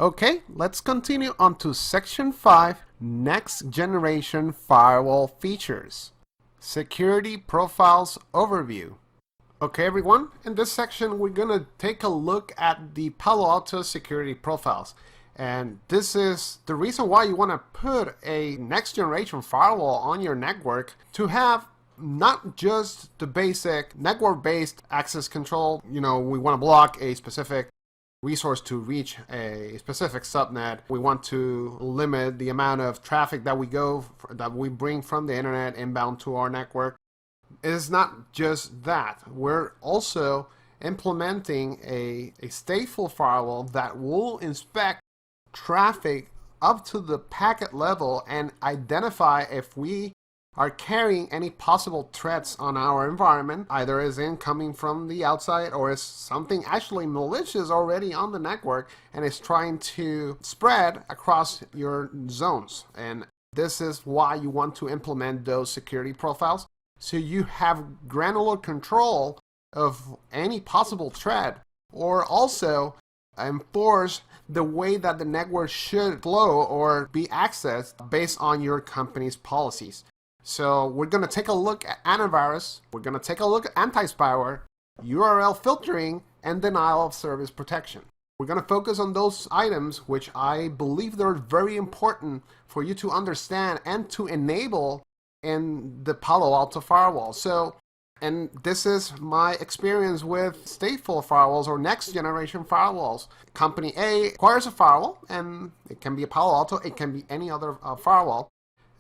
Okay, let's continue on to Section 5, Next Generation Firewall Features. Security Profiles Overview. Okay everyone, in this section we're going to take a look at the Palo Alto security profiles. And this is the reason why you want to put a next generation firewall on your network to have not just the basic network-based access control. We want to block a specific resource to reach a specific subnet. We want to limit the amount of traffic that we bring from the internet inbound to our network. It is not just that. We're also implementing a stateful firewall that will inspect traffic up to the packet level and identify if we are carrying any possible threats on our environment, either as incoming from the outside or is something actually malicious already on the network and is trying to spread across your zones. And this is why you want to implement those security profiles, so you have granular control of any possible threat, or also enforce the way that the network should flow or be accessed based on your company's policies. So we're going to take a look at antivirus, we're going to take a look at anti-spyware, URL filtering, and denial of service protection. We're going to focus on those items which I believe they're very important for you to understand and to enable in the Palo Alto firewall. And this is my experience with stateful firewalls or next generation firewalls. Company A acquires a firewall, and it can be a Palo Alto, it can be any other firewall.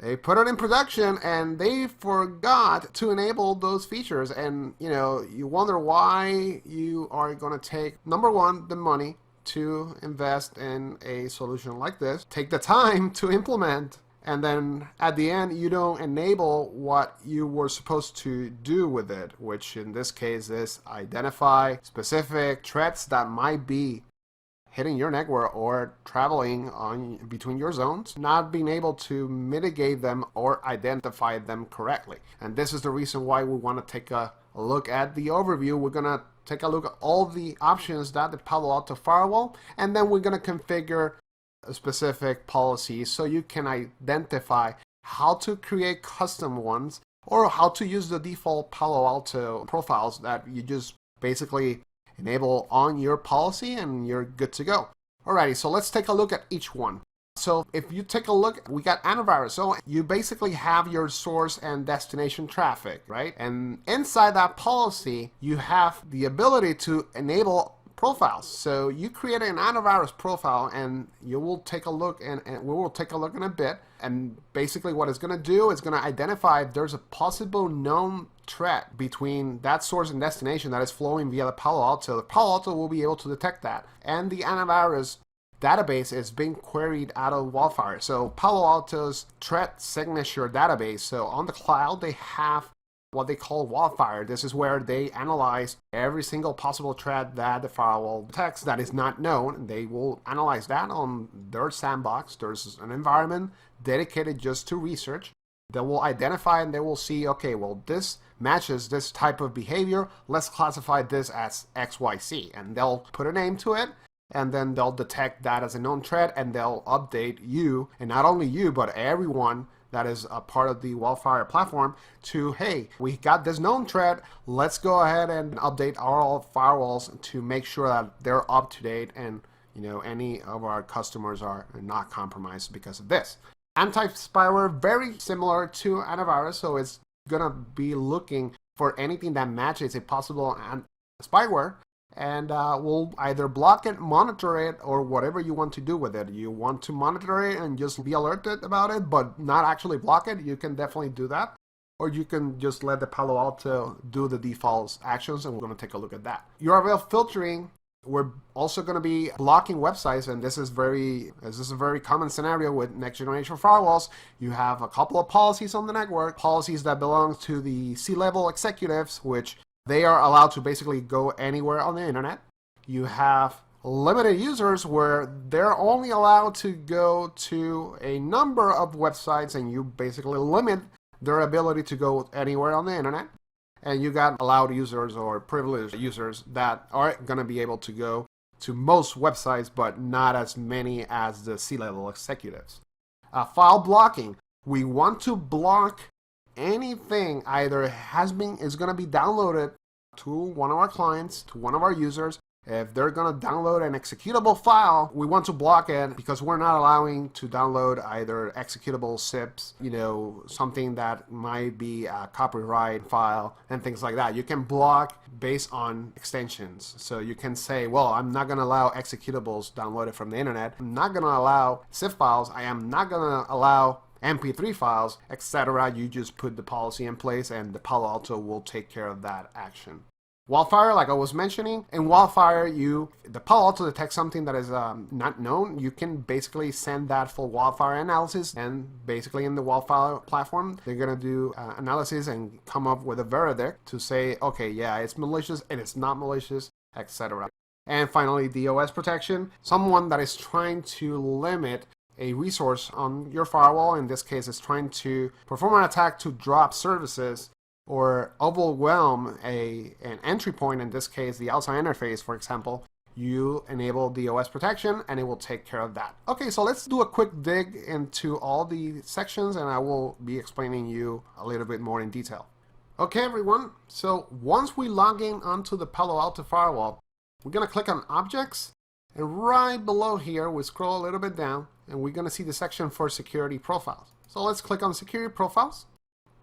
They put it in production and they forgot to enable those features. And you wonder why you are going to take, number one, the money to invest in a solution like this, take the time to implement, and then at the end you don't enable what you were supposed to do with it, which in this case is identify specific threats that might be hitting your network or traveling on between your zones, not being able to mitigate them or identify them correctly. And this is the reason why we want to take a look at the overview. We're going to take a look at all the options that the Palo Alto firewall, and then we're going to configure a specific policies so you can identify how to create custom ones or how to use the default Palo Alto profiles that you just basically enable on your policy and you're good to go. Alrighty, so let's take a look at each one. So if you take a look, we got antivirus. So you basically have your source and destination traffic, right? And inside that policy, you have the ability to enable profiles. So you create an antivirus profile and you will take a look, and we will take a look in a bit. And basically what it's going to do is going to identify if there's a possible known threat between that source and destination that is flowing via the Palo Alto. The Palo Alto will be able to detect that. And the antivirus database is being queried out of WildFire. So Palo Alto's threat signature database. So on the cloud, they have what they call WildFire. This is where they analyze every single possible threat that the firewall detects that is not known. They will analyze that on their sandbox. There's an environment dedicated just to research. They will identify and they will see, okay, well, this matches this type of behavior. Let's classify this as XYZ. And they'll put a name to it, and then they'll detect that as a known threat, and they'll update you, and not only you, but everyone that is a part of the WildFire platform to, hey, we got this known threat. Let's go ahead and update our firewalls to make sure that they're up to date and any of our customers are not compromised because of this. Anti-spyware, very similar to antivirus, so it's gonna be looking for anything that matches a possible spyware, and we'll either block it, monitor it, or whatever you want to do with it. You want to monitor it and just be alerted about it, but not actually block it, you can definitely do that. Or you can just let the Palo Alto do the default actions, and we're going to take a look at that. URL filtering, we're also going to be blocking websites, and this is a very common scenario with next generation firewalls. You have a couple of policies on the network, policies that belong to the C-level executives, which they are allowed to basically go anywhere on the internet. You have limited users where they're only allowed to go to a number of websites, and you basically limit their ability to go anywhere on the internet. And you got allowed users or privileged users that are going to be able to go to most websites, but not as many as the C-level executives. File blocking. We want to block anything either is going to be downloaded to one of our clients, to one of our users. If they're going to download an executable file, we want to block it because we're not allowing to download either executable zips, something that might be a copyright file and things like that. You can block based on extensions. So you can say, well, I'm not going to allow executables downloaded from the internet. I'm not going to allow zip files. I am not going to allow MP3 files, etc. You just put the policy in place and the Palo Alto will take care of that action. Wildfire, like I was mentioning, in Wildfire, the Palo Alto detects something that is not known. You can basically send that for Wildfire analysis, and basically in the Wildfire platform, they're going to do analysis and come up with a verdict to say, okay, yeah, it's malicious, and it's not malicious, etc. And finally, DOS protection, someone that is trying to limit a resource on your firewall, in this case, is trying to perform an attack to drop services or overwhelm an entry point, in this case the outside interface, for example, you enable DOS protection and it will take care of that. Okay, so let's do a quick dig into all the sections and I will be explaining you a little bit more in detail. Okay everyone, so once we log in onto the Palo Alto firewall, we're going to click on Objects, and right below here we scroll a little bit down and we're going to see the section for Security Profiles. So let's click on Security Profiles.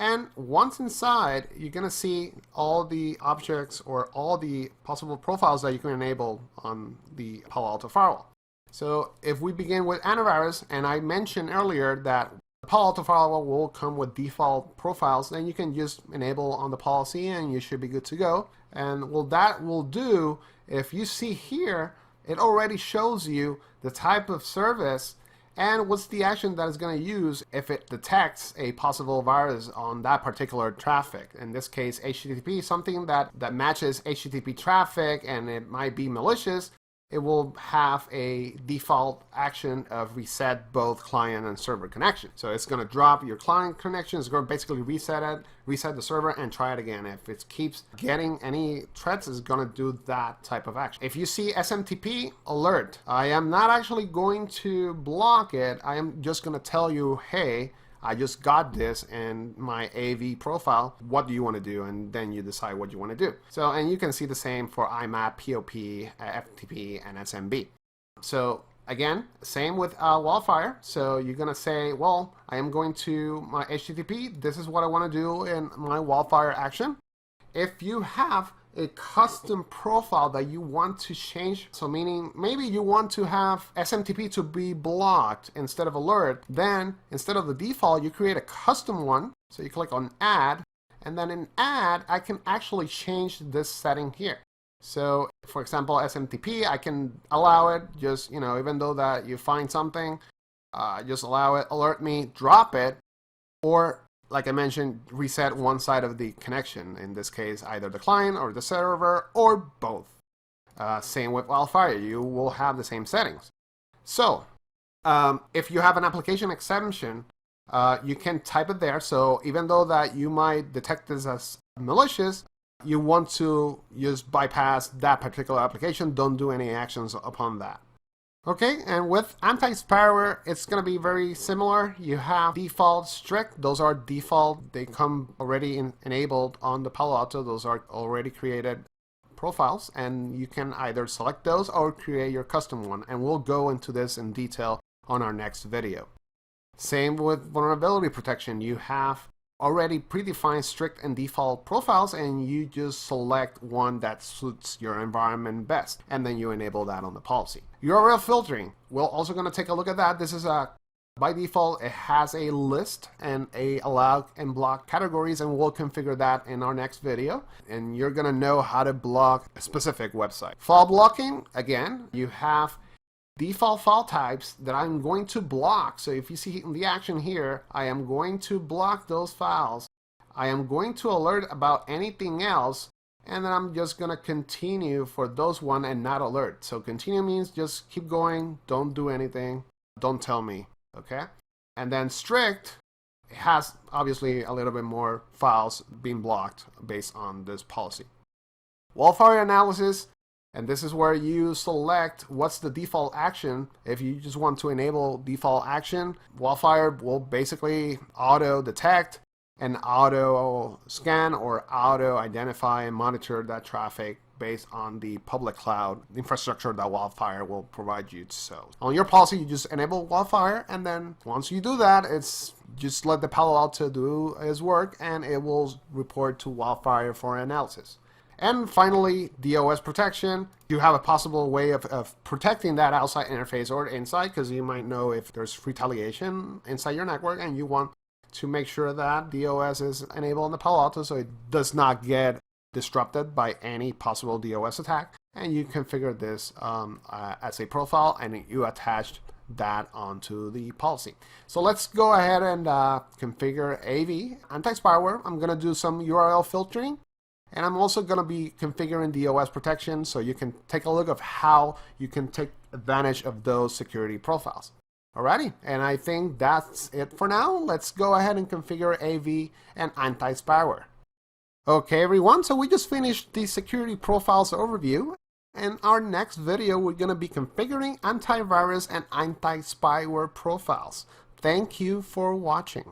And once inside, you're going to see all the objects or all the possible profiles that you can enable on the Palo Alto firewall. So if we begin with antivirus, and I mentioned earlier that the Palo Alto firewall will come with default profiles, then you can just enable on the policy and you should be good to go. And what that will do, if you see here, it already shows you the type of service and what's the action that it's going to use if it detects a possible virus on that particular traffic. In this case, HTTP, something that matches HTTP traffic and it might be malicious, it will have a default action of reset both client and server connection. So it's going to drop your client connection, it's going to basically reset the server and try it again. If it keeps getting any threats, it's going to do that type of action. If you see SMTP alert, I am not actually going to block it. I am just going to tell you, hey, I just got this in my AV profile. What do you want to do? And then you decide what you want to do. So, and you can see the same for IMAP, POP, FTP, and SMB. So again, same with Wildfire. So you're going to say, well, I am going to my HTTP. This is what I want to do in my Wildfire action. If you have a custom profile that you want to change, so meaning maybe you want to have SMTP to be blocked instead of alert, then instead of the default, you create a custom one. So you click on Add, and then in Add, I can actually change this setting here. So for example, SMTP, I can allow it, just, even though that you find something, just allow it, alert me, drop it, or like I mentioned, reset one side of the connection. In this case, either the client or the server or both. Same with Wildfire, you will have the same settings. So if you have an application exception, you can type it there. So even though that you might detect this as malicious, you want to just bypass that particular application. Don't do any actions upon that. Okay, and with anti-spyware, it's going to be very similar. You have default strict. Those are default. They come already enabled on the Palo Alto. Those are already created profiles, and you can either select those or create your custom one. And we'll go into this in detail on our next video. Same with vulnerability protection. You have already predefined strict and default profiles, and you just select one that suits your environment best, and then you enable that on the policy. URL filtering, we're also going to take a look at that. This is by default, it has a list and a allow and block categories, and we'll configure that in our next video, and you're going to know how to block a specific website. File blocking, again, you have default file types that I'm going to block. So if you see in the action here, I am going to block those files. I am going to alert about anything else, and then I'm just going to continue for those one and not alert. So continue means just keep going, don't do anything, don't tell me, okay? And then strict has obviously a little bit more files being blocked based on this policy. Wildfire analysis, And this is where you select what's the default action. If you just want to enable default action, Wildfire will basically auto detect and auto scan or auto identify and monitor that traffic based on the public cloud infrastructure that Wildfire will provide you. So on your policy, you just enable Wildfire, and then once you do that, it's just let the Palo Alto do its work, and it will report to Wildfire for analysis. And finally, DOS protection. You have a possible way of protecting that outside interface or inside, because you might know if there's retaliation inside your network, and you want to make sure that DOS is enabled in the Palo Alto so it does not get disrupted by any possible DOS attack. And you configure this as a profile, and you attach that onto the policy. So let's go ahead and configure AV anti-spyware. I'm going to do some URL filtering, and I'm also going to be configuring DOS protection, so you can take a look of how you can take advantage of those security profiles. Alrighty, and I think that's it for now. Let's go ahead and configure AV and anti-spyware. Okay everyone, so we just finished the security profiles overview. In our next video, we're going to be configuring antivirus and anti-spyware profiles. Thank you for watching.